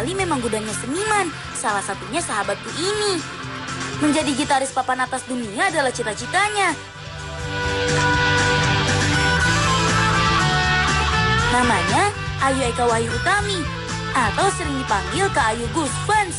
Bali memang gudangnya seniman, salah satunya sahabatku ini. Menjadi gitaris papan atas dunia adalah cita-citanya. Namanya Ayu Eka Wahyu Utami, atau sering dipanggil Kak Ayu Goosebumps.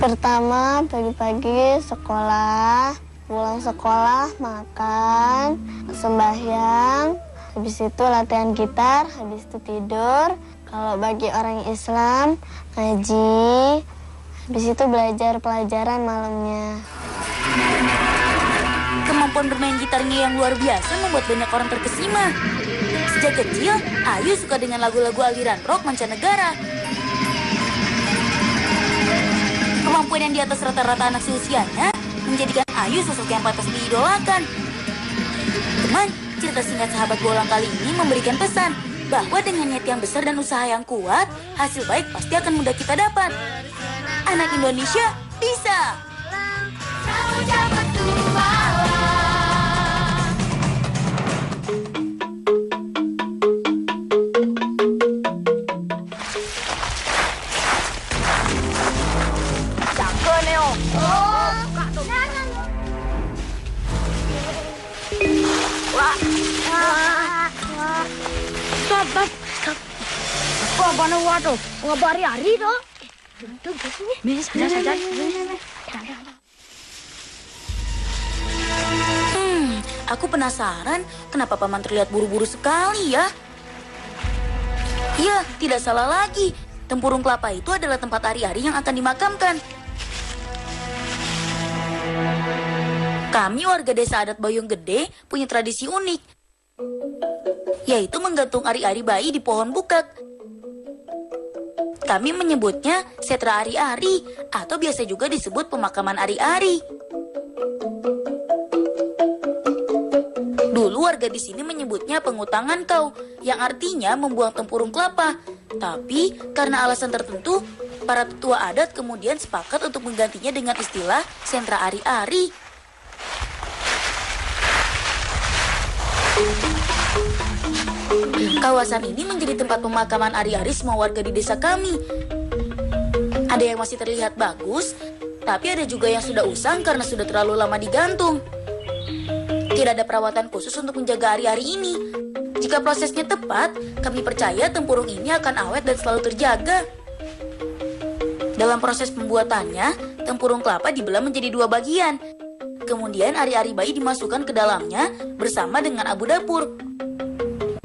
Pertama, pagi-pagi sekolah, pulang sekolah, makan, sembahyang, habis itu latihan gitar, habis itu tidur. Kalau bagi orang Islam, ngaji, habis itu belajar pelajaran malamnya. Kemampuan bermain gitarnya yang luar biasa membuat banyak orang terkesima. Sejak kecil, Ayu suka dengan lagu-lagu aliran rock mancanegara. Kemampuan yang di atas rata-rata anak seusianya menjadikan Ayu sosok yang pantas diidolakan. Teman, cerita singkat sahabat bolang kali ini memberikan pesan bahwa dengan niat yang besar dan usaha yang kuat, hasil baik pasti akan mudah kita dapat. Anak Indonesia bisa! Stop. Kok mana waduh? Ngabari hari toh? Saja. Aku penasaran kenapa Paman terlihat buru-buru sekali ya? Ya, tidak salah lagi. Tempurung kelapa itu adalah tempat ari-ari yang akan dimakamkan. Kami warga desa adat Boyong Gede punya tradisi unik, yaitu menggantung ari-ari bayi di pohon bukak. Kami menyebutnya setra ari-ari, atau biasa juga disebut pemakaman ari-ari. Dulu warga di sini menyebutnya pengutangan kau, yang artinya membuang tempurung kelapa. Tapi karena alasan tertentu, para tetua adat kemudian sepakat untuk menggantinya dengan istilah sentra ari-ari. Kawasan ini menjadi tempat pemakaman ari-ari semua warga di desa kami. Ada yang masih terlihat bagus, tapi ada juga yang sudah usang karena sudah terlalu lama digantung. Tidak ada perawatan khusus untuk menjaga ari-ari ini. Jika prosesnya tepat, kami percaya tempurung ini akan awet dan selalu terjaga. Dalam proses pembuatannya, tempurung kelapa dibelah menjadi 2 bagian. Kemudian ari-ari bayi dimasukkan ke dalamnya bersama dengan abu dapur.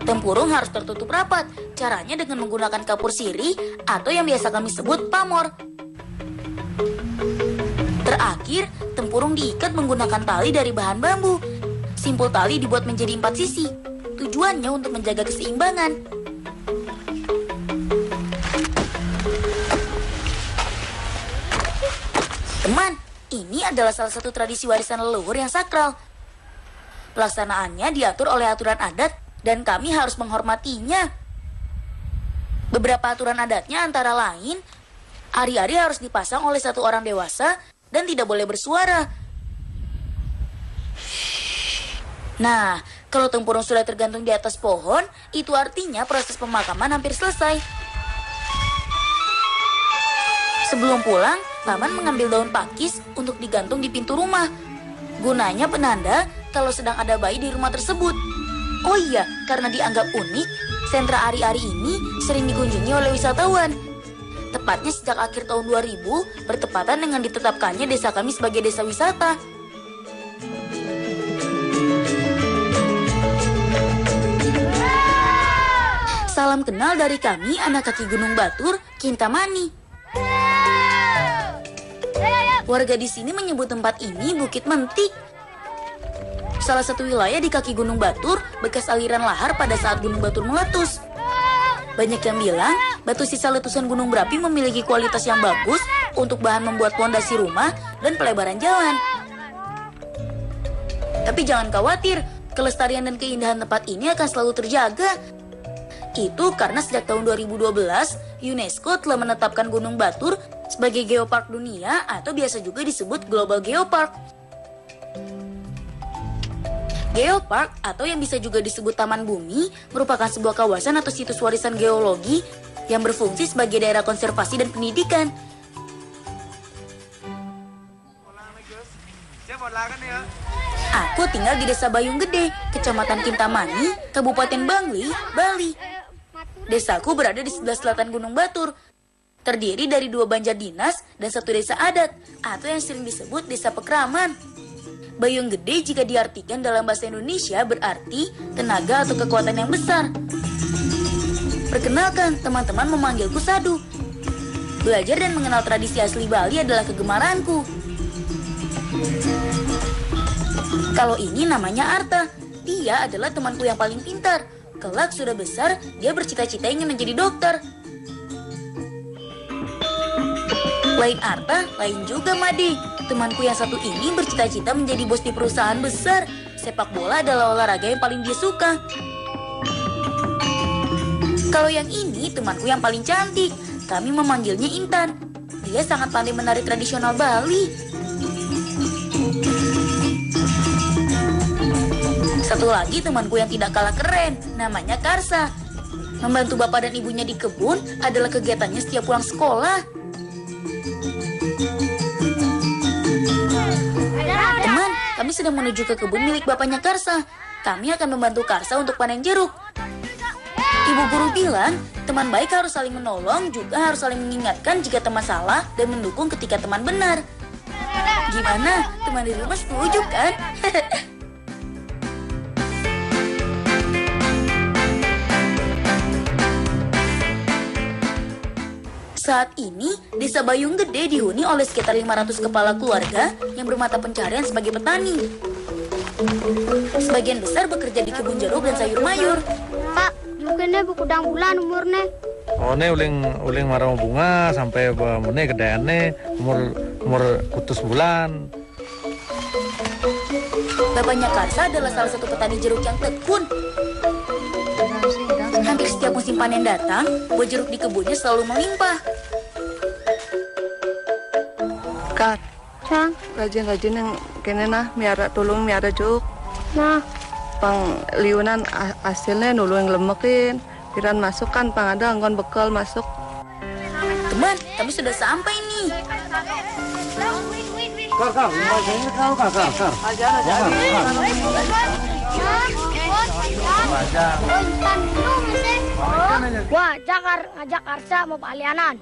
Tempurung harus tertutup rapat. Caranya dengan menggunakan kapur sirih atau yang biasa kami sebut pamor. Terakhir, tempurung diikat menggunakan tali dari bahan bambu. Simpul tali dibuat menjadi 4 sisi. Tujuannya untuk menjaga keseimbangan. Teman, ini adalah salah satu tradisi warisan leluhur yang sakral. Pelaksanaannya diatur oleh aturan adat dan kami harus menghormatinya. Beberapa aturan adatnya antara lain, ari-ari harus dipasang oleh 1 orang dewasa dan tidak boleh bersuara. Nah, kalau tempurung sudah tergantung di atas pohon, itu artinya proses pemakaman hampir selesai. Sebelum pulang, Paman mengambil daun pakis untuk digantung di pintu rumah. Gunanya penanda kalau sedang ada bayi di rumah tersebut. Oh iya, karena dianggap unik, sentra ari-ari ini sering dikunjungi oleh wisatawan. Tepatnya sejak akhir tahun 2000, bertepatan dengan ditetapkannya desa kami sebagai desa wisata. Salam kenal dari kami, anak kaki Gunung Batur, Kintamani. Warga di sini menyebut tempat ini Bukit Mentik. Salah satu wilayah di kaki Gunung Batur bekas aliran lahar pada saat Gunung Batur meletus. Banyak yang bilang batu sisa letusan Gunung Berapi memiliki kualitas yang bagus untuk bahan membuat pondasi rumah dan pelebaran jalan. Tapi jangan khawatir, kelestarian dan keindahan tempat ini akan selalu terjaga. Itu karena sejak tahun 2012, UNESCO telah menetapkan Gunung Batur sebagai geopark dunia atau biasa juga disebut Global Geopark. Geopark atau yang bisa juga disebut Taman Bumi merupakan sebuah kawasan atau situs warisan geologi yang berfungsi sebagai daerah konservasi dan pendidikan. Aku tinggal di Desa Bayung Gede, Kecamatan Kintamani, Kabupaten Bangli, Bali. Desaku berada di sebelah selatan Gunung Batur, terdiri dari 2 banjar dinas dan 1 desa adat, atau yang sering disebut Desa Pekraman. Bayung Gede jika diartikan dalam bahasa Indonesia berarti tenaga atau kekuatan yang besar. Perkenalkan, teman-teman memanggilku Sadu. Belajar dan mengenal tradisi asli Bali adalah kegemaranku. Kalau ini namanya Arta. Dia adalah temanku yang paling pintar. Kelak sudah besar, dia bercita-cita ingin menjadi dokter. Lain Arta, lain juga Made. Temanku yang satu ini bercita-cita menjadi bos di perusahaan besar. Sepak bola adalah olahraga yang paling dia suka. Kalau yang ini temanku yang paling cantik. Kami memanggilnya Intan. Dia sangat pandai menari tradisional Bali. Satu lagi temanku yang tidak kalah keren, namanya Karsa. Membantu bapak dan ibunya di kebun adalah kegiatannya setiap pulang sekolah. Teman, kami sedang menuju ke kebun milik bapaknya Karsa. Kami akan membantu Karsa untuk panen jeruk. Ibu guru bilang, teman baik harus saling menolong, juga harus saling mengingatkan jika teman salah dan mendukung ketika teman benar. Gimana? Teman di rumah setuju kan? Saat ini, Desa Bayung Gede dihuni oleh sekitar 500 kepala keluarga yang bermata pencarian sebagai petani. Sebagian besar bekerja di kebun jeruk dan sayur mayur. Pak, mungkinnya kudang bulan umurnya. Oh, ini uling marau bunga sampai bamune gedeane umur putus bulan. Bapaknya Karsa adalah salah satu petani jeruk yang tekun. Hampir setiap musim panen datang, buah jeruk di kebunnya selalu melimpah. Kat, Sang, rajin-rajin yang kene nah tolong miara juk. nah, Pang liunan hasilnya nulung lemekin. Piran masuk kan pang ada anggon bekal masuk. Teman, kami sudah sampai nih. wah, ngajak Karsa mau palianan.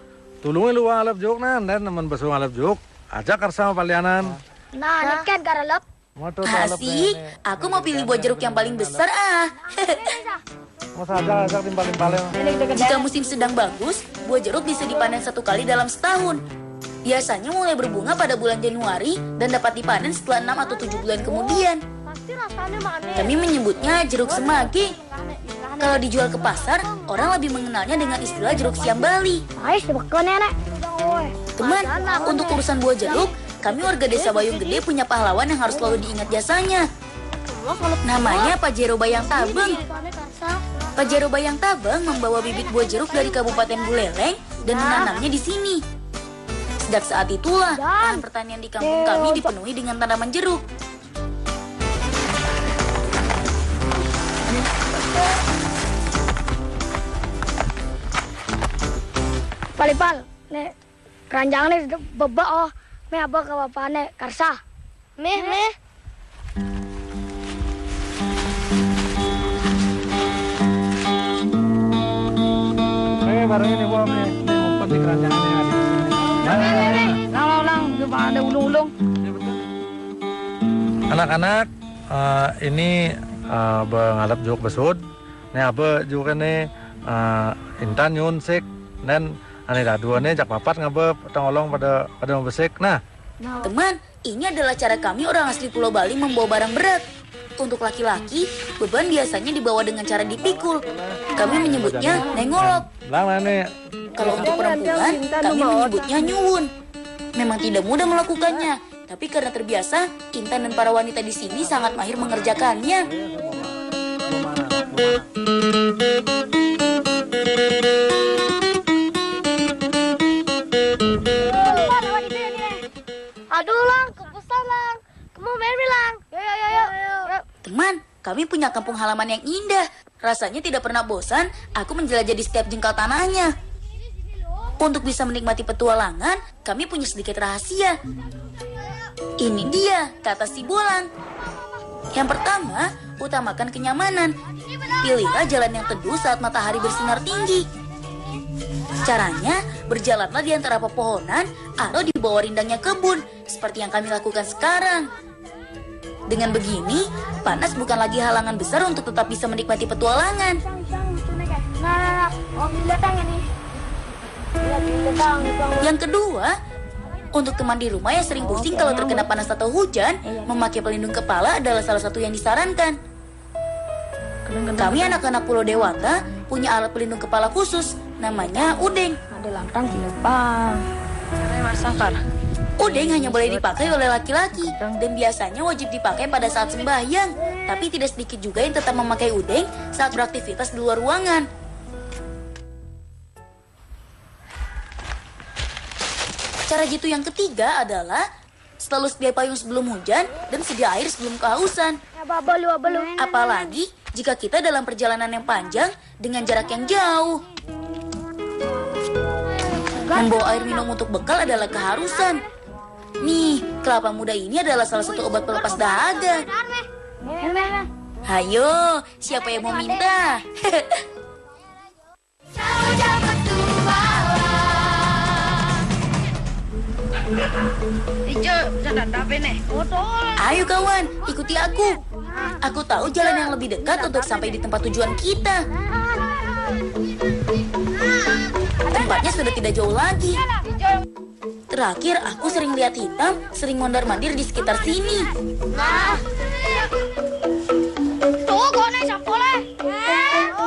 Tulungan lu alap juk nan dan teman besok alap juk. Ajak Karsa palianan. Nah, ini kan karalap. Asik, aku mau pilih buah jeruk yang paling besar ah. Masa ajak timpal-timpalnya. Jika musim sedang bagus, buah jeruk bisa dipanen 1 kali dalam setahun. Biasanya mulai berbunga pada bulan Januari dan dapat dipanen setelah 6 atau 7 bulan kemudian. Pasti rasanya manis. Kami menyebutnya jeruk semagi. Kalau dijual ke pasar, orang lebih mengenalnya dengan istilah jeruk siam Bali. Ais, dibekal nenek. Teman, untuk urusan buah jeruk, kami warga Desa Bayung Gede punya pahlawan yang harus selalu diingat jasanya. Namanya Pak Jero Bayang Tabeng. Pak Jero Bayang Tabeng membawa bibit buah jeruk dari Kabupaten Buleleng dan menanamnya di sini. Sejak saat itulah, lahan pertanian di kampung kami dipenuhi dengan tanaman jeruk. Palipal, nek keranjang nih bebak oh, me apa ke bapaknya Karsa. Meh. Barang ini buat nih ngumpet di keranjangannya ada di sini. Lang, coba ada ulung-ulung. Anak-anak, ini ngalap juk besud. Nih apa juga nih Intan nyun sik dan ane dua nih jak papat ngabe tolong pada membesik. Nah, Teman, ini adalah cara kami orang asli Pulau Bali membawa barang berat. Untuk laki-laki, beban biasanya dibawa dengan cara dipikul. Kami menyebutnya nengolok. lang nih. Kalau untuk perempuan, kami menyebutnya nyuwun. Memang tidak mudah melakukannya, tapi karena terbiasa, Intan dan para wanita di sini sangat mahir mengerjakannya. Aduh lang, kepesan lang. Kamu main lang. Yo. Teman, kami punya kampung halaman yang indah. Rasanya tidak pernah bosan, aku menjelajah di setiap jengkal tanahnya. Untuk bisa menikmati petualangan, kami punya sedikit rahasia. Ini dia kata si Bolang. Yang pertama, utamakan kenyamanan. Pilihlah jalan yang teduh saat matahari bersinar tinggi. Caranya, berjalanlah di antara pepohonan atau di bawah rindangnya kebun, seperti yang kami lakukan sekarang. Dengan begini, panas bukan lagi halangan besar untuk tetap bisa menikmati petualangan. Yang kedua, untuk teman di rumah yang sering pusing kalau terkena panas atau hujan, memakai pelindung kepala adalah salah satu yang disarankan. Kami anak-anak Pulau Dewata punya alat pelindung kepala khusus, namanya udeng. Ada lantang di depan. Udeng hanya boleh dipakai oleh laki-laki dan biasanya wajib dipakai pada saat sembahyang. Tapi tidak sedikit juga yang tetap memakai udeng saat beraktivitas di luar ruangan. Cara jitu yang ketiga adalah selalu sedia payung sebelum hujan dan sedia air sebelum kehausan. Apalagi jika kita dalam perjalanan yang panjang dengan jarak yang jauh. Membawa air minum untuk bekal adalah keharusan. Nih, kelapa muda ini adalah salah satu obat pelepas dahaga. Hayo, siapa yang mau minta? Ayo kawan, ikuti aku. Aku tahu jalan yang lebih dekat untuk sampai di tempat tujuan kita. Tempatnya sudah tidak jauh lagi. Terakhir, aku sering lihat hitam, sering mondar-mandir di sekitar sini.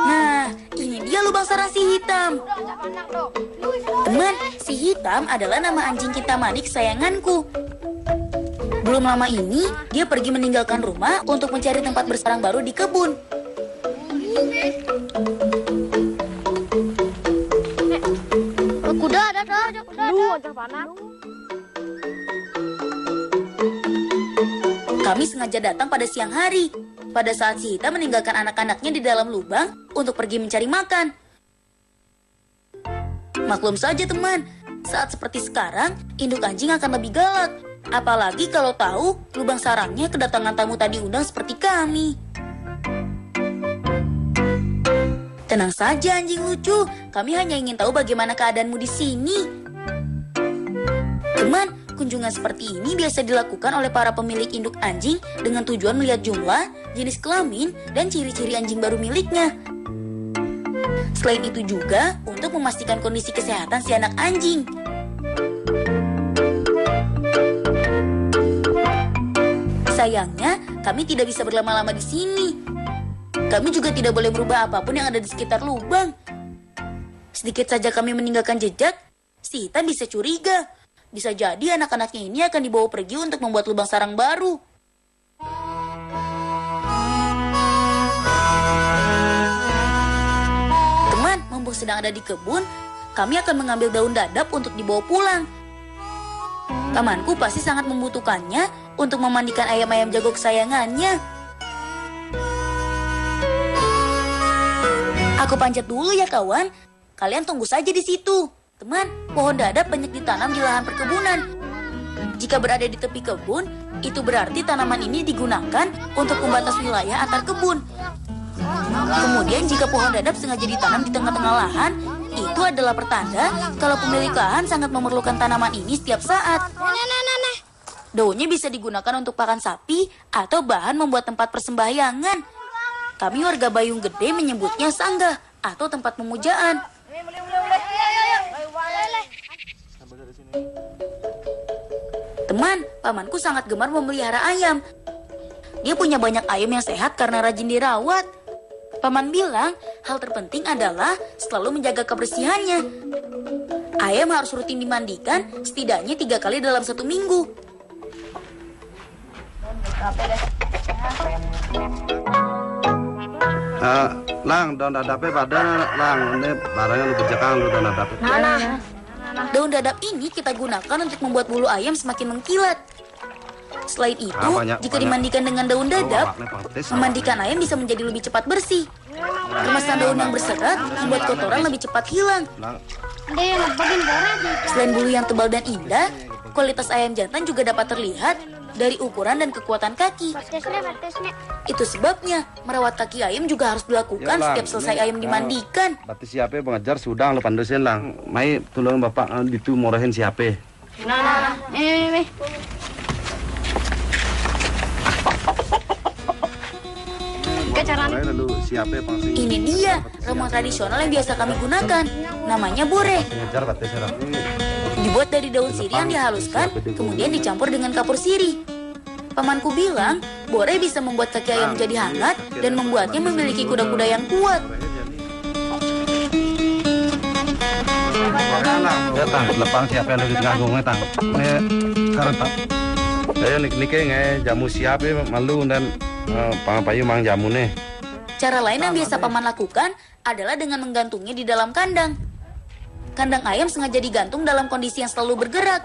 Nah, ini dia lubang sarang si hitam. Teman, si hitam adalah nama anjing kintamani kesayanganku. Belum lama ini, dia pergi meninggalkan rumah untuk mencari tempat bersarang baru di kebun. Kuda ada. Kami sengaja datang pada siang hari, pada saat si hitam meninggalkan anak-anaknya di dalam lubang untuk pergi mencari makan. Maklum saja teman, saat seperti sekarang, induk anjing akan lebih galak. Apalagi kalau tahu lubang sarangnya kedatangan tamu tadi undang seperti kami. Tenang saja anjing lucu, kami hanya ingin tahu bagaimana keadaanmu di sini. Teman, kunjungan seperti ini biasa dilakukan oleh para pemilik induk anjing dengan tujuan melihat jumlah, jenis kelamin, dan ciri-ciri anjing baru miliknya. Selain itu juga untuk memastikan kondisi kesehatan si anak anjing. Sayangnya, kami tidak bisa berlama-lama di sini. Kami juga tidak boleh merubah apapun yang ada di sekitar lubang. Sedikit saja kami meninggalkan jejak, si hitam bisa curiga. Bisa jadi anak-anaknya ini akan dibawa pergi untuk membuat lubang sarang baru. Teman, mumpung sedang ada di kebun, kami akan mengambil daun dadap untuk dibawa pulang. Pamanku pasti sangat membutuhkannya untuk memandikan ayam-ayam jago kesayangannya. Aku panjat dulu ya kawan. Kalian tunggu saja di situ. Teman, pohon dadap banyak ditanam di lahan perkebunan. Jika berada di tepi kebun, itu berarti tanaman ini digunakan untuk membatas wilayah antar kebun. Kemudian jika pohon dadap sengaja ditanam di tengah-tengah lahan, itu adalah pertanda kalau pemilik lahan sangat memerlukan tanaman ini setiap saat. Daunnya bisa digunakan untuk pakan sapi atau bahan membuat tempat persembahyangan. Kami warga Bayung Gede menyebutnya sanggah atau tempat pemujaan. Teman, pamanku sangat gemar memelihara ayam. Dia punya banyak ayam yang sehat karena rajin dirawat. Paman bilang, hal terpenting adalah selalu menjaga kebersihannya. Ayam harus rutin dimandikan setidaknya 3 kali dalam 1 minggu. Lang, daun dadapnya pada lang, ini barangnya lu kejakan lu daun dadapnya. Daun dadap ini kita gunakan untuk membuat bulu ayam semakin mengkilat. Selain itu, jika dimandikan dengan daun dadap, memandikan ayam bisa menjadi lebih cepat bersih. Kemasan daun yang berserat membuat kotoran lebih cepat hilang. Selain bulu yang tebal dan indah, kualitas ayam jantan juga dapat terlihat dari ukuran dan kekuatan kaki. Itu sebabnya merawat kaki ayam juga harus dilakukan setiap selesai ayam dimandikan. Berarti siapa pengajar sudah lo pandusin lang. Mai tolong bapak itu morahin siapa? Ini. Lalu siapa pangsi? Ini dia ramuan tradisional yang biasa kami gunakan. Namanya bore. Pengajar berarti serang. Dibuat dari daun sirih yang dihaluskan, kemudian dicampur dengan kapur sirih. Pamanku bilang, bore bisa membuat kaki ayam menjadi hangat dan membuatnya memiliki kuda-kuda yang kuat. Ya tang, lepang siapa yang lebih ngagungnya tang? Ini sekarang tang. Saya nik jamu siapa malu dan payu mang jamu nih. Cara lain yang biasa paman lakukan adalah dengan menggantungnya di dalam kandang. Kandang ayam sengaja digantung dalam kondisi yang selalu bergerak.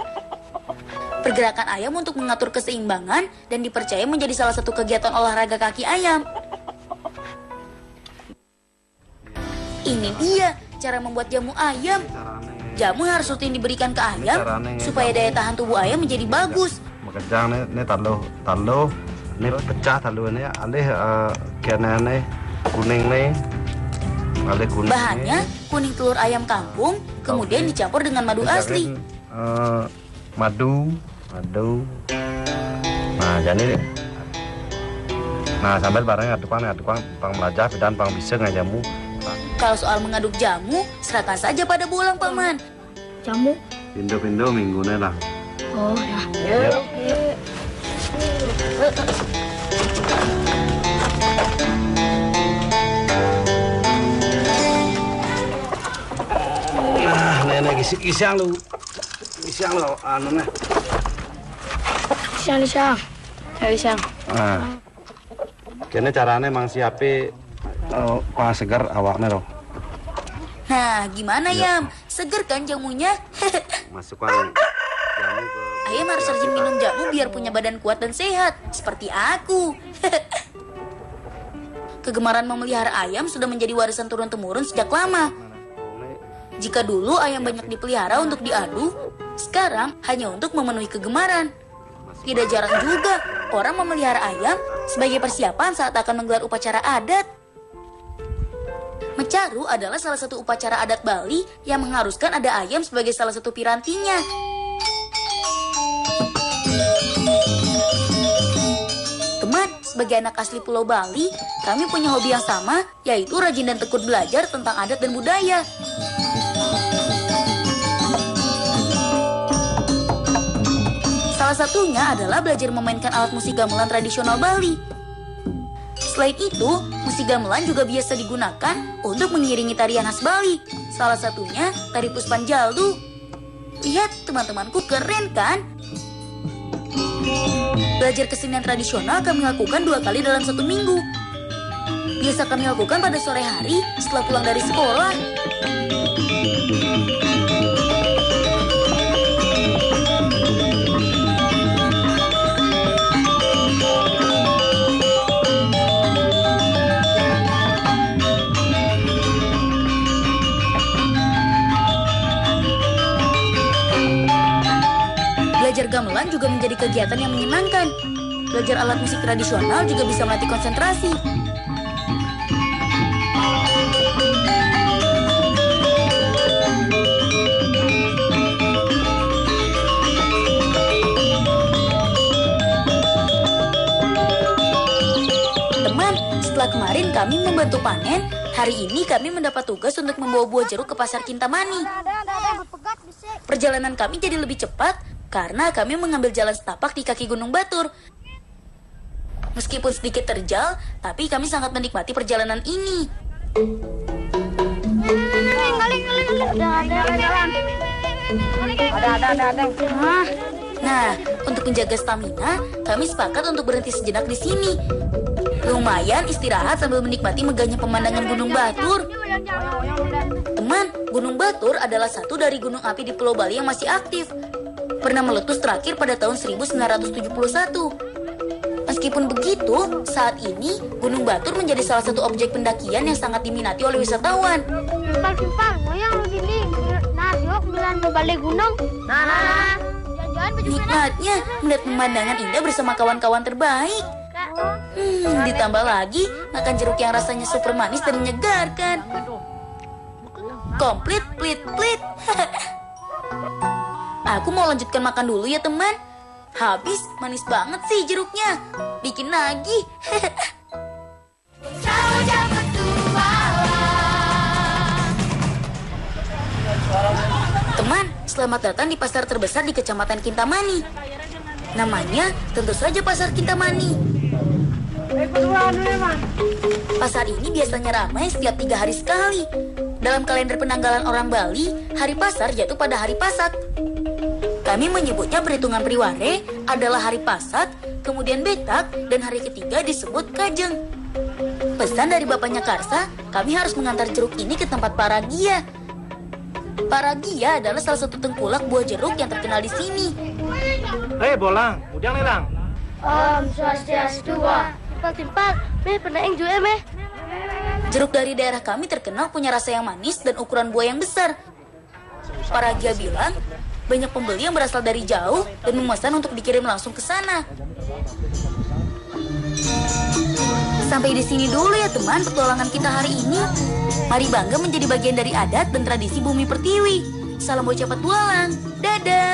Pergerakan ayam untuk mengatur keseimbangan dan dipercaya menjadi salah satu kegiatan olahraga kaki ayam. Ini dia cara membuat jamu ayam. Jamu harus rutin diberikan ke ayam supaya daya tahan tubuh ayam menjadi bagus. Makanya ini taruh, ini pecah taruh ini, alih kena ini kuning nih, alih kuning. Bahannya kuning telur ayam kampung, kemudian dicampur dengan madu asli. Madu. Nah, jadi sambil barangnya aduk pang melajah dan pang bisa ngajamu. Kalau soal mengaduk jamu, serahkan saja pada Bolang, Paman. Jamu. Pindo minggunya lah. Oh, ya. Nenek isiang lu, anu nih. Siang. Kene caranya mang siape segar awaknya loh. Nah, gimana Yam? Seger kan jamunya? Masukkan jamu ke... Ayam harus rajin minum jamu biar punya badan kuat dan sehat, seperti aku. Kegemaran memelihara ayam sudah menjadi warisan turun-temurun sejak lama. Jika dulu ayam banyak dipelihara untuk diadu, sekarang hanya untuk memenuhi kegemaran. Tidak jarang juga orang memelihara ayam sebagai persiapan saat akan menggelar upacara adat. Mecaru adalah salah satu upacara adat Bali yang mengharuskan ada ayam sebagai salah satu pirantinya. Teman, sebagai anak asli Pulau Bali, kami punya hobi yang sama, yaitu rajin dan tekun belajar tentang adat dan budaya. Salah satunya adalah belajar memainkan alat musik gamelan tradisional Bali. Selain itu, musik gamelan juga biasa digunakan untuk mengiringi tarian khas Bali. Salah satunya tari Puspan Jaldu. Lihat, teman-temanku keren kan? Belajar kesenian tradisional kami lakukan 2 kali dalam 1 minggu. Biasa kami lakukan pada sore hari setelah pulang dari sekolah. Belajar gamelan juga menjadi kegiatan yang menyenangkan. Belajar alat musik tradisional juga bisa melatih konsentrasi. Teman, setelah kemarin kami membantu panen, hari ini kami mendapat tugas untuk membawa buah jeruk ke pasar Kintamani. Perjalanan kami jadi lebih cepat karena kami mengambil jalan setapak di kaki Gunung Batur. Meskipun sedikit terjal, tapi kami sangat menikmati perjalanan ini. Nah, untuk menjaga stamina, kami sepakat untuk berhenti sejenak di sini. Lumayan istirahat sambil menikmati megahnya pemandangan Gunung Batur. Teman, Gunung Batur adalah satu dari gunung api di Pulau Bali yang masih aktif. Pernah meletus terakhir pada tahun 1971. Meskipun begitu, saat ini Gunung Batur menjadi salah satu objek pendakian yang sangat diminati oleh wisatawan. Simpang, moyang lu gini. Nah, yuk bilang mau balik gunung. Nah. Jangan baju Nikmatnya melihat pemandangan indah bersama kawan-kawan terbaik. Ditambah lagi makan jeruk yang rasanya super manis dan menyegarkan. Komplit, plit. Aku mau lanjutkan makan dulu ya teman. Habis, manis banget sih jeruknya. Bikin lagi. Teman, selamat datang di pasar terbesar di Kecamatan Kintamani. Namanya tentu saja Pasar Kintamani. Pasar ini biasanya ramai setiap 3 hari sekali. Dalam kalender penanggalan orang Bali, hari pasar jatuh pada hari Pasak. Kami menyebutnya perhitungan Priware adalah hari Pasak, kemudian Betak, dan hari ketiga disebut Kajeng. Pesan dari bapaknya Karsa, kami harus mengantar jeruk ini ke tempat Paragia. Paragia adalah salah satu tengkulak buah jeruk yang terkenal di sini. Hei Bolang, ujang nih lang. Om Swastiastu. Simpang, meh pernah yang jual meh. Jeruk dari daerah kami terkenal punya rasa yang manis dan ukuran buah yang besar. Paragia bilang, banyak pembeli yang berasal dari jauh dan memesan untuk dikirim langsung ke sana. Sampai di sini dulu ya teman petualangan kita hari ini. Mari bangga menjadi bagian dari adat dan tradisi Bumi Pertiwi. Salam bocah petualang. Dadah.